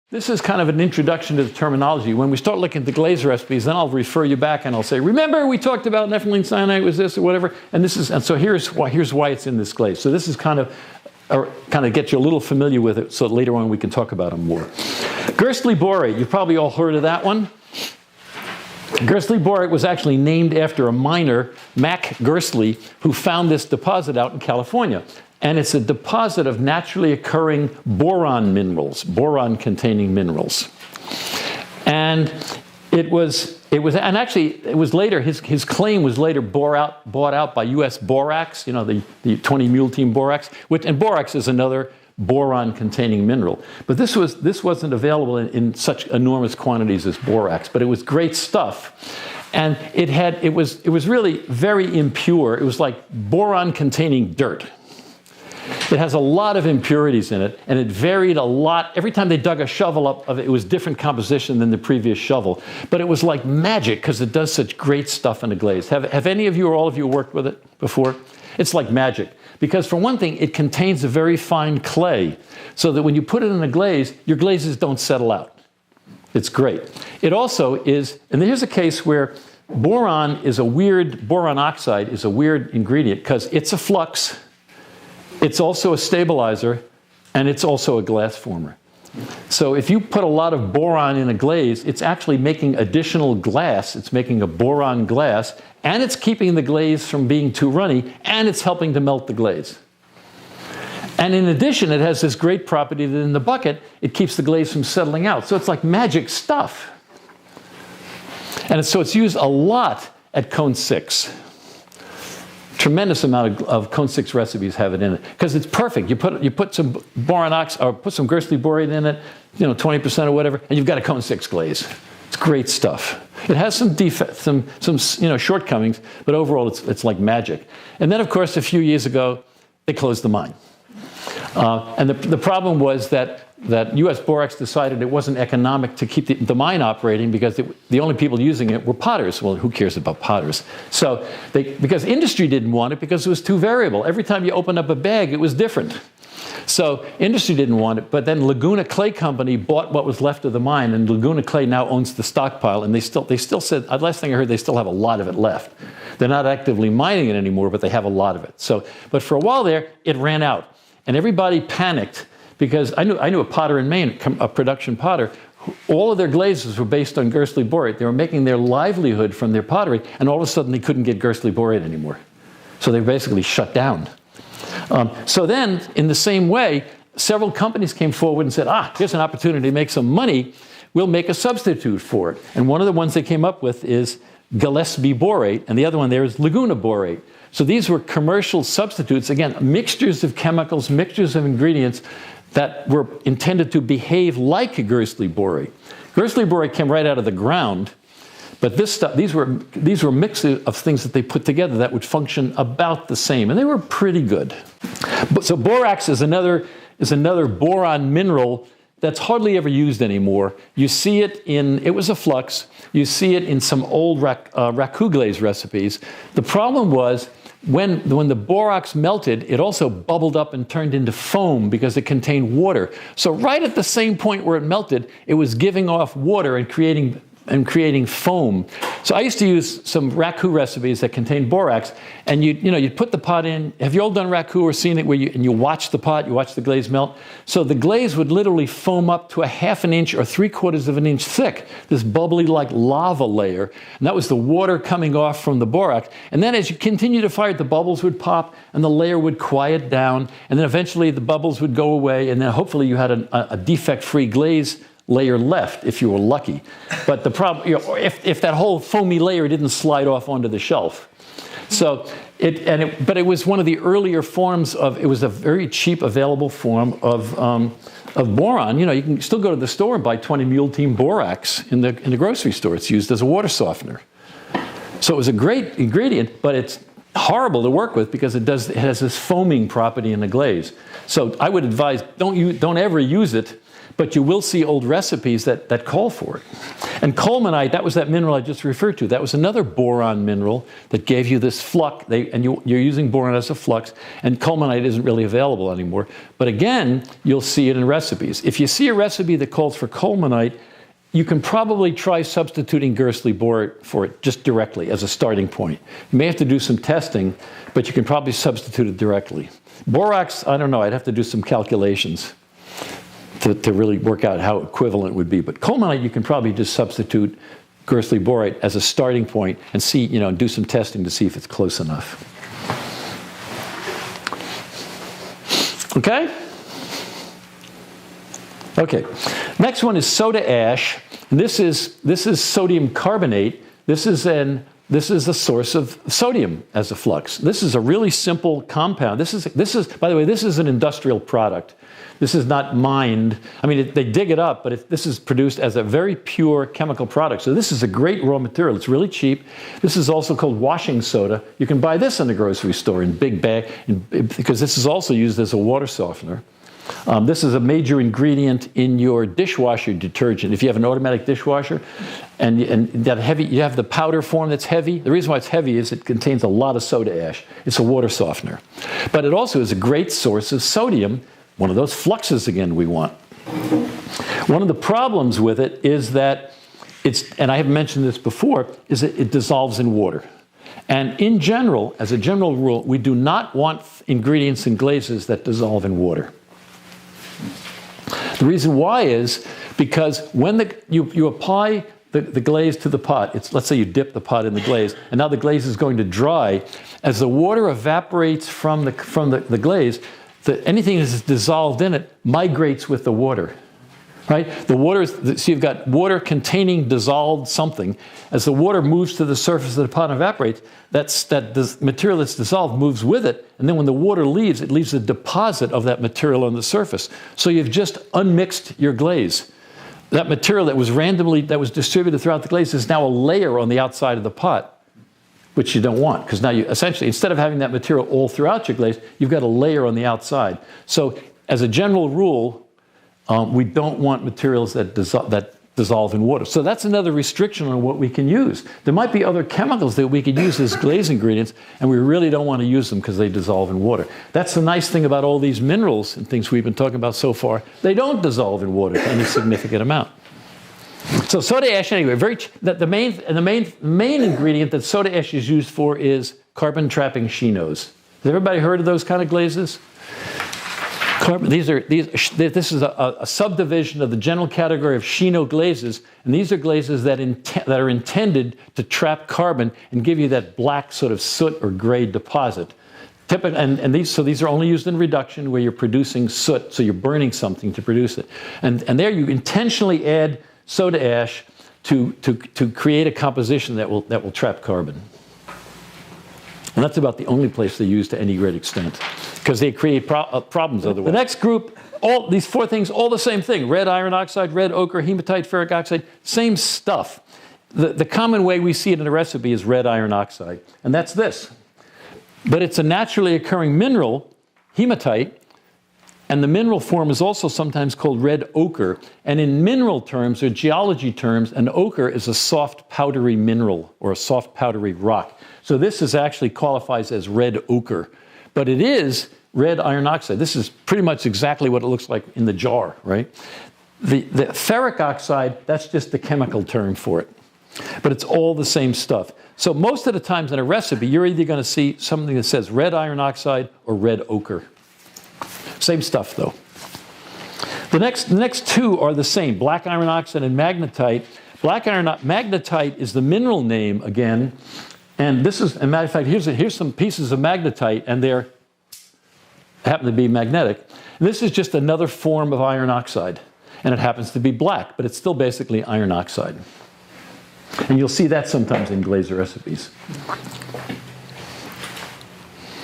This is kind of an introduction to the terminology. When we start looking at the glaze recipes, then I'll refer you back and I'll say, remember we talked about nepheline cyanide was this or whatever, and so here's why it's in this glaze. So this is kind of get you a little familiar with it, so that later on we can talk about them more. Gerstly borate, you've probably all heard of that one. Gerstly borate was actually named after a miner, Mac Gerstly, who found this deposit out in California. And it's a deposit of naturally occurring boron minerals, boron-containing minerals. And it was later, his claim was later bought out by U.S. Borax, you know, the 20 mule team borax, and borax is another boron-containing mineral. But this wasn't available in such enormous quantities as borax, but it was great stuff. And it was really very impure. It was like boron-containing dirt. It has a lot of impurities in it, and it varied a lot. Every time they dug a shovel up of it, it was different composition than the previous shovel. But it was like magic because it does such great stuff in a glaze. Have any of you or all of you worked with it before? It's like magic. Because for one thing, it contains a very fine clay, so that when you put it in a glaze, your glazes don't settle out. It's great. It also is, and here's a case where boron oxide is a weird ingredient because it's a flux. It's also a stabilizer, and it's also a glass former. So if you put a lot of boron in a glaze, it's actually making additional glass. It's making a boron glass, and it's keeping the glaze from being too runny, and it's helping to melt the glaze. And in addition, it has this great property that in the bucket, it keeps the glaze from settling out. So it's like magic stuff. And so it's used a lot at Cone 6. Tremendous amount of Cone 6 recipes have it in it because it's perfect. You put some boron oxide or put some Gerstly borate in it, 20% or whatever, and you've got a Cone 6 glaze. It's great stuff. It has some defects, some shortcomings, but overall it's like magic. And then of course a few years ago they closed the mine, and the problem was that U.S. Borax decided it wasn't economic to keep the mine operating because the only people using it were potters. Well, who cares about potters? So because industry didn't want it because it was too variable. Every time you opened up a bag, it was different. So industry didn't want it, but then Laguna Clay Company bought what was left of the mine, and Laguna Clay now owns the stockpile, and they still said, last thing I heard, they still have a lot of it left. They're not actively mining it anymore, but they have a lot of it. But for a while there, it ran out, and everybody panicked. Because I knew a potter in Maine, a production potter, all of their glazes were based on Gerstly borate. They were making their livelihood from their pottery, and all of a sudden they couldn't get Gerstly borate anymore. So they basically shut down. So then, in the same way, several companies came forward and said, here's an opportunity to make some money. We'll make a substitute for it. And one of the ones they came up with is Gillespie borate, and the other one there is Laguna borate. So these were commercial substitutes, again, mixtures of chemicals, mixtures of ingredients that were intended to behave like Gerstly borate. Gerstly borate came right out of the ground, but these were mixes of things that they put together that would function about the same, and they were pretty good. So borax is another boron mineral that's hardly ever used anymore. You see it it was a flux. You see it in some old raku glaze recipes. The problem was, when the borax melted, it also bubbled up and turned into foam because it contained water. So right at the same point where it melted, it was giving off water and creating foam. So I used to use some raku recipes that contained borax, and you'd put the pot in. Have you all done raku or seen it where you watch the pot, you watch the glaze melt? So the glaze would literally foam up to a ½ an inch or 3/4 of an inch thick, this bubbly like lava layer, and that was the water coming off from the borax. And then as you continue to fire it, the bubbles would pop and the layer would quiet down, and then eventually the bubbles would go away, and then hopefully you had a defect-free glaze layer left if you were lucky. But the problem, if that whole foamy layer didn't slide off onto the shelf. So but it was one of the earlier forms it was a very cheap available form of boron. You can still go to the store and buy 20 mule team borax in the grocery store. It's used as a water softener. So it was a great ingredient, but horrible to work with because it has this foaming property in the glaze. So I would advise don't ever use it, but you will see old recipes that call for it. And colemanite, that was that mineral I just referred to. That was another boron mineral that gave you this flux. You're using boron as a flux, and colemanite isn't really available anymore. But again, you'll see it in recipes. If you see a recipe that calls for colemanite, you can probably try substituting Gerstli borate for it just directly as a starting point. You may have to do some testing, but you can probably substitute it directly. Borax, I don't know. I'd have to do some calculations to really work out how equivalent it would be. But colemanite, you can probably just substitute Gerstli borate as a starting point and see, do some testing to see if it's close enough. Okay? Okay. Next one is soda ash. And this is sodium carbonate. This is a source of sodium as a flux. This is a really simple compound. This is by the way, this is an industrial product. This is not mined. I mean, they dig it up, but this is produced as a very pure chemical product. So this is a great raw material. It's really cheap. This is also called washing soda. You can buy this in the grocery store in big bag, because this is also used as a water softener. This is a major ingredient in your dishwasher detergent. If you have an automatic dishwasher and that heavy, you have the powder form that's heavy. The reason why it's heavy is it contains a lot of soda ash. It's a water softener. But it also is a great source of sodium, one of those fluxes again we want. One of the problems with it is that and I have mentioned this before, is that it dissolves in water. And in general, as a general rule, we do not want ingredients in glazes that dissolve in water. The reason why is because when you apply the glaze to the pot, let's say you dip the pot in the glaze, and now the glaze is going to dry. As the water evaporates from the glaze, anything that is dissolved in it migrates with the water. Right? So you've got water containing dissolved something. As the water moves to the surface of the pot and evaporates, the material that's dissolved moves with it, and then when the water leaves, it leaves a deposit of that material on the surface. So you've just unmixed your glaze. That material that was distributed throughout the glaze is now a layer on the outside of the pot, which you don't want, because now you essentially, instead of having that material all throughout your glaze, you've got a layer on the outside. So as a general rule, we don't want materials that dissolve in water. So that's another restriction on what we can use. There might be other chemicals that we could use as glaze ingredients, and we really don't want to use them because they dissolve in water. That's the nice thing about all these minerals and things we've been talking about so far. They don't dissolve in water to any significant amount. So soda ash, anyway, the main ingredient that soda ash is used for is carbon-trapping chinos. Has everybody heard of those kind of glazes? This is a subdivision of the general category of chino glazes, and these are glazes that are intended to trap carbon and give you that black sort of soot or gray deposit. These are only used in reduction where you're producing soot, so you're burning something to produce it. And there you intentionally add soda ash to create a composition that will trap carbon. And that's about the only place they use to any great extent, because they create problems otherwise. The next group, all these four things, all the same thing: red iron oxide, red ochre, hematite, ferric oxide, same stuff. The common way we see it in a recipe is red iron oxide, and that's this. But it's a naturally occurring mineral, hematite, and the mineral form is also sometimes called red ochre. And in mineral terms or geology terms, an ochre is a soft powdery mineral or a soft powdery rock. So this actually qualifies as red ochre, but it is red iron oxide. This is pretty much exactly what it looks like in the jar, right? The ferric oxide, that's just the chemical term for it, but it's all the same stuff. So most of the times in a recipe, you're either going to see something that says red iron oxide or red ochre. Same stuff, though. The next two are the same: black iron oxide and magnetite. Magnetite is the mineral name again, and this is, as a matter of fact, here's some pieces of magnetite, and they happen to be magnetic. And this is just another form of iron oxide, and it happens to be black, but it's still basically iron oxide. And you'll see that sometimes in glaze recipes.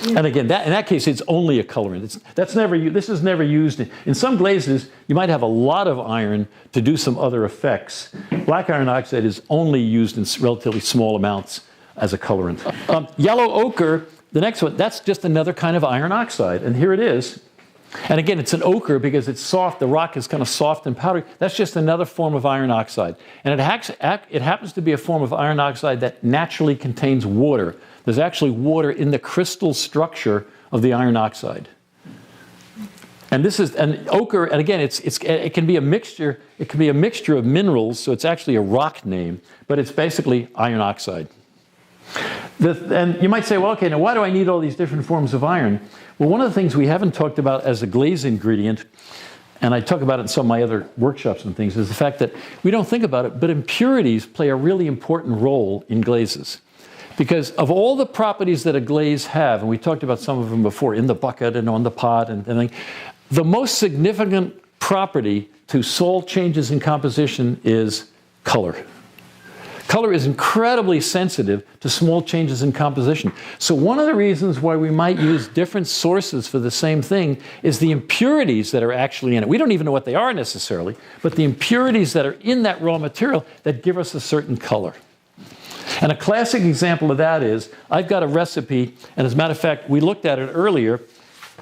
And again, in that case, it's only a colorant. This is never used. In some glazes, you might have a lot of iron to do some other effects. Black iron oxide is only used in relatively small amounts as a colorant. Yellow ochre, the next one, that's just another kind of iron oxide. And here it is. And again, it's an ochre because it's soft. The rock is kind of soft and powdery. That's just another form of iron oxide. And it happens to be a form of iron oxide that naturally contains water. There's actually water in the crystal structure of the iron oxide. And this is an ochre, and again, it can be a mixture. It can be a mixture of minerals, so it's actually a rock name, but it's basically iron oxide. And you might say, well, okay, now why do I need all these different forms of iron? Well, one of the things we haven't talked about as a glaze ingredient, and I talk about it in some of my other workshops and things, is the fact that we don't think about it, but impurities play a really important role in glazes. Because of all the properties that a glaze have, and we talked about some of them before, in the bucket and on the pot and everything, the most significant property to salt changes in composition is color. Color is incredibly sensitive to small changes in composition. So one of the reasons why we might use different sources for the same thing is the impurities that are actually in it. We don't even know what they are necessarily, but the impurities that are in that raw material that give us a certain color. And a classic example of that is, I've got a recipe, and as a matter of fact, we looked at it earlier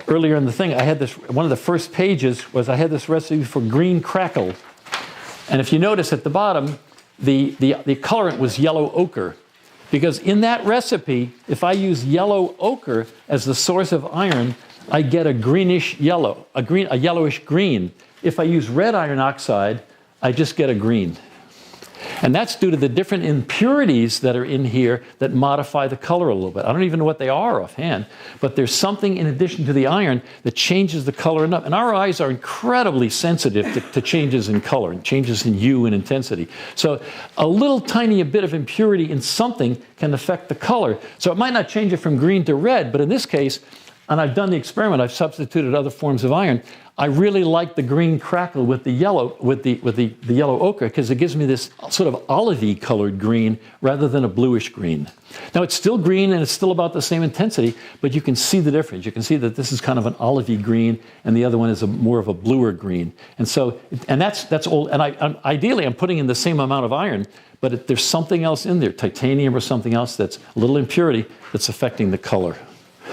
in the thing. I had this, one of the first pages was I had this recipe for green crackle. And if you notice at the bottom, the colorant was yellow ochre. Because in that recipe, if I use yellow ochre as the source of iron, I get a greenish yellow, a yellowish green. If I use red iron oxide, I just get a green. And that's due to the different impurities that are in here that modify the color a little bit. I don't even know what they are offhand, but there's something in addition to the iron that changes the color enough. And our eyes are incredibly sensitive to changes in color and changes in hue and intensity. So a little tiny bit of impurity in something can affect the color. So it might not change it from green to red, but in this case, and I've done the experiment, I've substituted other forms of iron. I really like the green crackle with the yellow, with the yellow ochre, because it gives me this sort of olivey colored green rather than a bluish green. Now it's still green and it's still about the same intensity, but you can see the difference. You can see that this is kind of an olivey green and the other one is more of a bluer green. And so, and that's all, and ideally I'm putting in the same amount of iron, but there's something else in there, titanium or something else that's a little impurity that's affecting the color.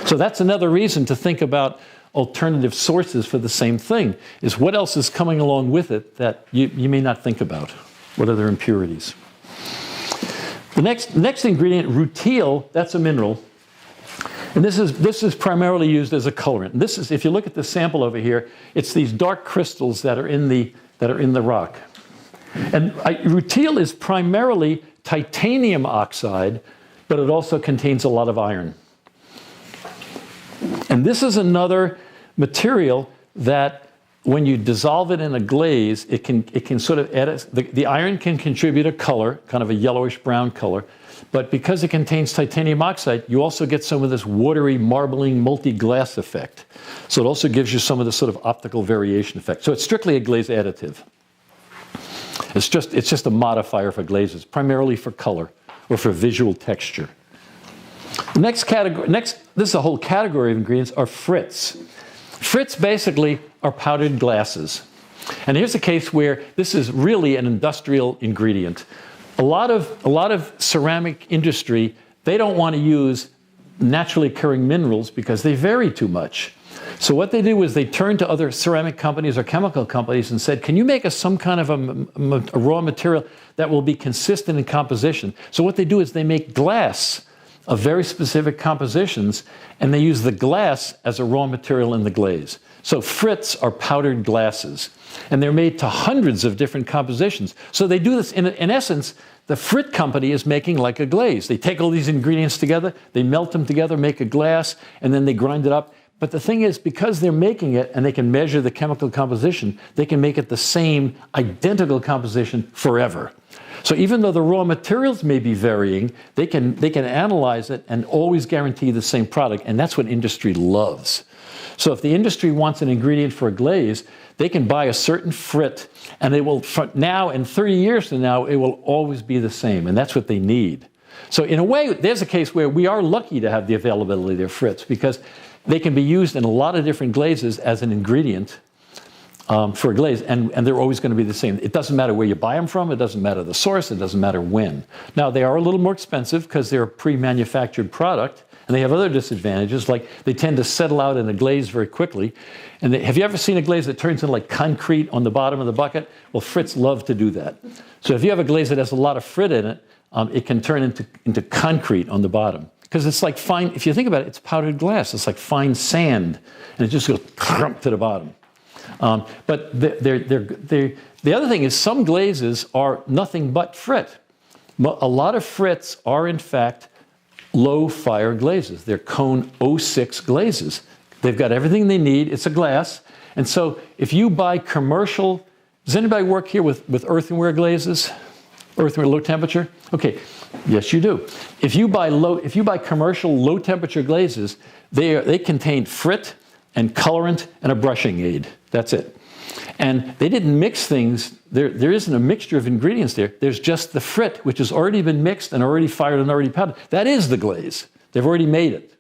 So that's another reason to think about alternative sources for the same thing, is what else is coming along with it that you may not think about. What other impurities? The next ingredient, rutile, that's a mineral. And this is primarily used as a colorant. And this is, if you look at the sample over here, it's these dark crystals that are in the rock. And rutile is primarily titanium oxide, but it also contains a lot of iron. And this is another material that when you dissolve it in a glaze, it can sort of add, the iron can contribute a color, kind of a yellowish brown color, but because it contains titanium oxide, you also get some of this watery, marbling, multi-glass effect. So it also gives you some of this sort of optical variation effect. So it's strictly a glaze additive. It's just a modifier for glazes, primarily for color or for visual texture. Next, this is a whole category of ingredients, are frits. Frits basically are powdered glasses. And here's a case where this is really an industrial ingredient. A lot of ceramic industry, they don't want to use naturally occurring minerals because they vary too much. So what they do is they turn to other ceramic companies or chemical companies and said, can you make us some kind of a raw material that will be consistent in composition? So what they do is they make glass of very specific compositions, and they use the glass as a raw material in the glaze. So frits are powdered glasses, and they're made to hundreds of different compositions. So they do this, in essence, the frit company is making like a glaze. They take all these ingredients together, they melt them together, make a glass, and then they grind it up. But the thing is, because they're making it and they can measure the chemical composition, they can make it the same identical composition forever. So even though the raw materials may be varying, they can analyze it and always guarantee the same product, and that's what industry loves. So if the industry wants an ingredient for a glaze, they can buy a certain frit, and they will, now and 30 years from now, it will always be the same, and that's what they need. So in a way, there's a case where we are lucky to have the availability of frits, because they can be used in a lot of different glazes as an ingredient for a glaze, and they're always going to be the same. It doesn't matter where you buy them from, it doesn't matter the source, it doesn't matter when. Now, they are a little more expensive because they're a pre-manufactured product, And they have other disadvantages, like they tend to settle out in a glaze very quickly. And have you ever seen a glaze that turns into like concrete on the bottom of the bucket? Well, frits love to do that. So if you have a glaze that has a lot of frit in it, it can turn into concrete on the bottom. Because it's like fine, if you think about it, it's powdered glass. It's like fine sand, and it just goes crump to the bottom. But the other thing is some glazes are nothing but frit. A lot of frits are, in fact, low fire glazes. They're cone 06 glazes. They've got everything they need. It's a glass. And so if you buy commercial, does anybody work here with earthenware glazes? Earthenware low temperature? Okay, yes you do. If you buy commercial low temperature glazes, they contain frit and colorant and a brushing aid. That's it. And they didn't mix things. There isn't a mixture of ingredients there. There's just the frit, which has already been mixed and already fired and already powdered. That is the glaze. They've already made it.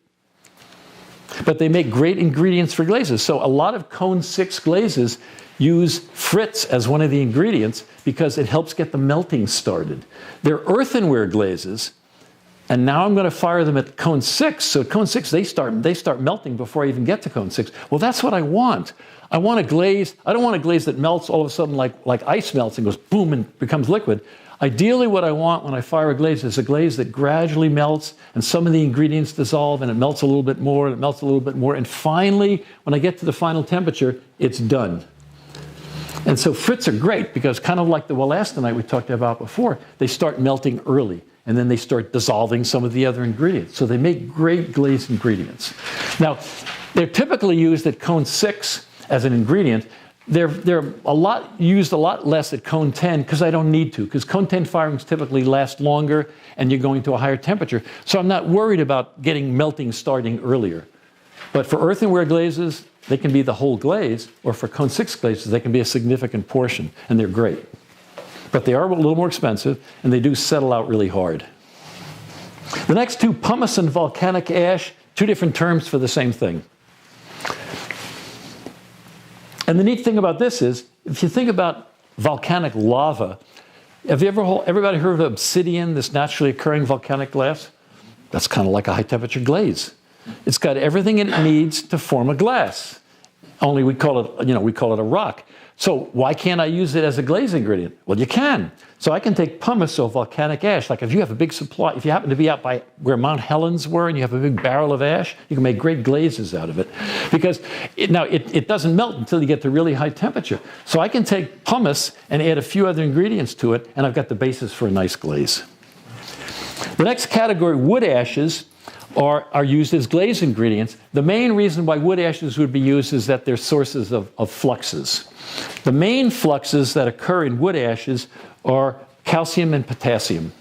But they make great ingredients for glazes. So a lot of cone 6 glazes use frits as one of the ingredients because it helps get the melting started. They're earthenware glazes, and now I'm going to fire them at cone 6. So at cone 6, they start melting before I even get to cone 6. Well, that's what I want. I want a glaze. I don't want a glaze that melts all of a sudden like ice melts and goes boom and becomes liquid. Ideally, what I want when I fire a glaze is a glaze that gradually melts and some of the ingredients dissolve and it melts a little bit more and it melts a little bit more. And finally, when I get to the final temperature, it's done. And so frits are great because kind of like the wolastanite we talked about before, they start melting early and then they start dissolving some of the other ingredients. So they make great glaze ingredients. Now, they're typically used at cone 6 as an ingredient. They're used a lot less at cone 10 because I don't need to, because cone 10 firings typically last longer and you're going to a higher temperature. So I'm not worried about getting melting starting earlier. But for earthenware glazes, they can be the whole glaze, or for cone 6 glazes, they can be a significant portion, and they're great. But they are a little more expensive, and they do settle out really hard. The next two, pumice and volcanic ash, two different terms for the same thing. And the neat thing about this is, if you think about volcanic lava, have everybody heard of obsidian, this naturally occurring volcanic glass? That's kind of like a high temperature glaze. It's got everything it needs to form a glass. Only we call it a rock. So why can't I use it as a glaze ingredient? Well, you can. So I can take pumice or volcanic ash. Like if you have a big supply, if you happen to be out by where Mount Helens were and you have a big barrel of ash, you can make great glazes out of it. Because it doesn't melt until you get to really high temperature. So I can take pumice and add a few other ingredients to it, and I've got the basis for a nice glaze. The next category, wood ashes, are used as glaze ingredients. The main reason why wood ashes would be used is that they're sources of fluxes. The main fluxes that occur in wood ashes are calcium and potassium.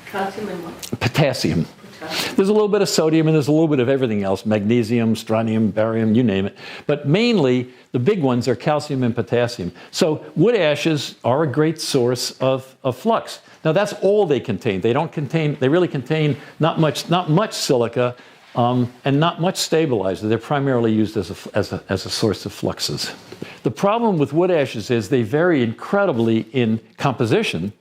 Calcium and what? Potassium. There's a little bit of sodium and there's a little bit of everything else, magnesium, strontium, barium, you name it. But mainly, the big ones are calcium and potassium. So wood ashes are a great source of flux. Now that's all they contain. They really contain not much silica and not much stabilizer. They're primarily used as a source of fluxes. The problem with wood ashes is they vary incredibly in composition,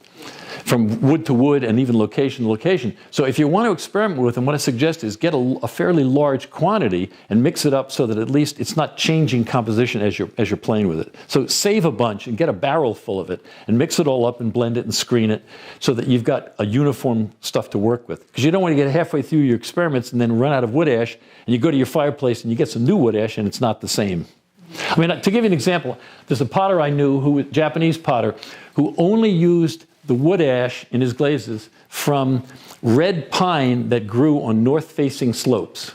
from wood to wood and even location to location. So if you want to experiment with them, what I suggest is get a fairly large quantity and mix it up so that at least it's not changing composition as you're playing with it. So save a bunch and get a barrel full of it and mix it all up and blend it and screen it so that you've got a uniform stuff to work with. Because you don't want to get halfway through your experiments and then run out of wood ash and you go to your fireplace and you get some new wood ash and it's not the same. I mean, to give you an example, there's a potter I knew, Japanese potter, who only used the wood ash in his glazes from red pine that grew on north-facing slopes.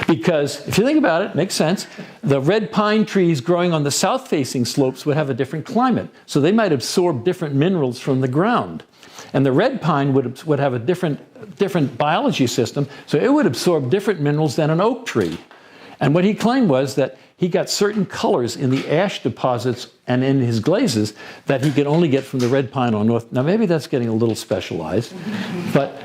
Because if you think about it, it makes sense. The red pine trees growing on the south-facing slopes would have a different climate. So they might absorb different minerals from the ground. And the red pine would have a different biology system, so it would absorb different minerals than an oak tree. And what he claimed was that he got certain colors in the ash deposits and in his glazes that he could only get from the red pine on north. Now maybe that's getting a little specialized, but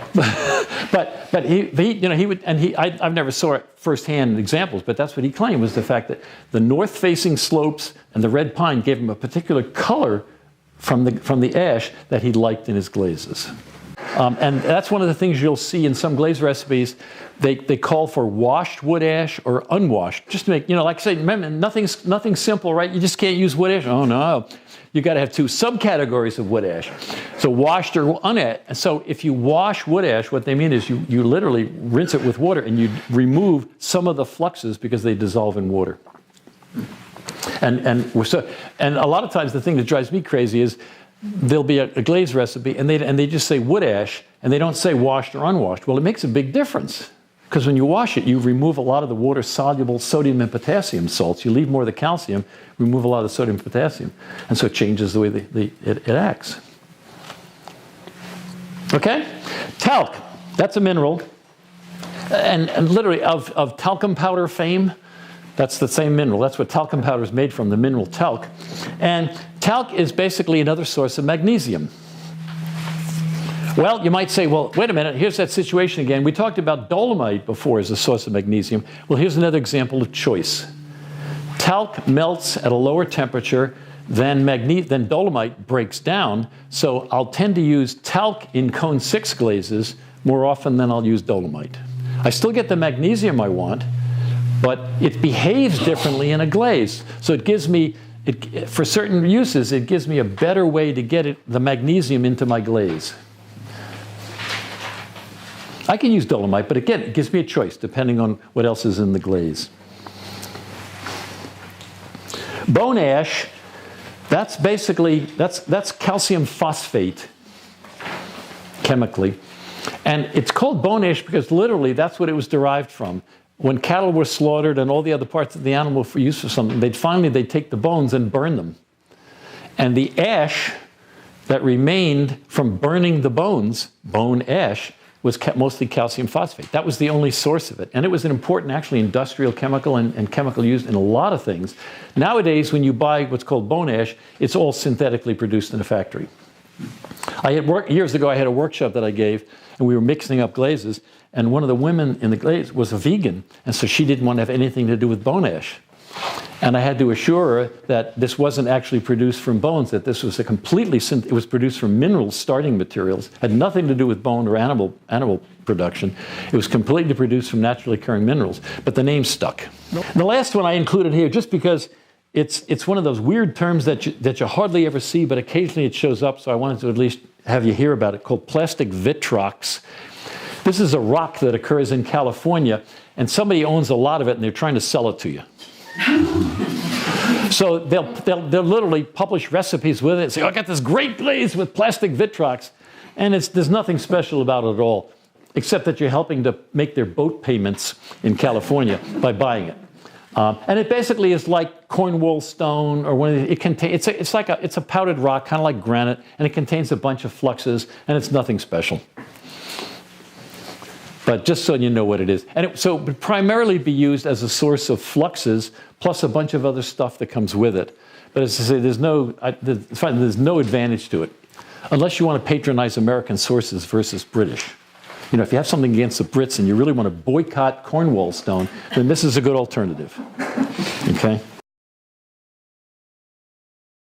he would, and I've never saw it firsthand examples, but that's what he claimed was the fact that the north-facing slopes and the red pine gave him a particular color from the ash that he liked in his glazes. And that's one of the things you'll see in some glaze recipes. They call for washed wood ash or unwashed. Just to make, like I say, remember, nothing's simple, right? You just can't use wood ash. Oh, no. You got to have two subcategories of wood ash. So washed or unwashed. So if you wash wood ash, what they mean is you literally rinse it with water and you remove some of the fluxes because they dissolve in water. And a lot of times the thing that drives me crazy is there'll be a glaze recipe and they just say wood ash and they don't say washed or unwashed. Well, it makes a big difference because when you wash it, you remove a lot of the water-soluble sodium and potassium salts. You leave more of the calcium, remove a lot of the sodium and potassium, and so it changes the way it acts. Okay? Talc, that's a mineral. And literally of talcum powder fame, that's the same mineral. That's what talcum powder is made from, the mineral talc. And talc is basically another source of magnesium. Well, you might say, well, wait a minute, here's that situation again. We talked about dolomite before as a source of magnesium. Well, here's another example of choice. Talc melts at a lower temperature than dolomite breaks down, so I'll tend to use talc in cone 6 glazes more often than I'll use dolomite. I still get the magnesium I want, but it behaves differently in a glaze. So it gives me, for certain uses, it gives me a better way to get the magnesium into my glaze. I can use dolomite, but again, it gives me a choice depending on what else is in the glaze. Bone ash, that's basically, that's calcium phosphate chemically. And it's called bone ash because literally that's what it was derived from. When cattle were slaughtered and all the other parts of the animal were used for something, they'd take the bones and burn them. And the ash that remained from burning the bones, bone ash, was mostly calcium phosphate. That was the only source of it. And it was an important, actually, industrial chemical and chemical used in a lot of things. Nowadays, when you buy what's called bone ash, it's all synthetically produced in a factory. Years ago, I had a workshop that I gave, and we were mixing up glazes, and one of the women in the glaze was a vegan, and so she didn't want to have anything to do with bone ash. And I had to assure her that this wasn't actually produced from bones, that this was it was produced from mineral starting materials, had nothing to do with bone or animal production. It was completely produced from naturally occurring minerals, but the name stuck. And the last one I included here, just because it's one of those weird terms that you hardly ever see, but occasionally it shows up, so I wanted to at least have you hear about it, called plastic vitrox. This is a rock that occurs in California, and somebody owns a lot of it, and they're trying to sell it to you. So they'll literally publish recipes with it and say, oh, I got this great glaze with plastic vitrox. And there's nothing special about it at all, except that you're helping to make their boat payments in California by buying it. And it basically is like Cornwall stone, or one of the, it's a powdered rock, kind of like granite, and it contains a bunch of fluxes, and it's nothing special. But just so you know what it is. And so it would primarily be used as a source of fluxes, plus a bunch of other stuff that comes with it. But as I say, there's no advantage to it, unless you want to patronize American sources versus British. If you have something against the Brits and you really want to boycott Cornwall stone, then this is a good alternative. Okay?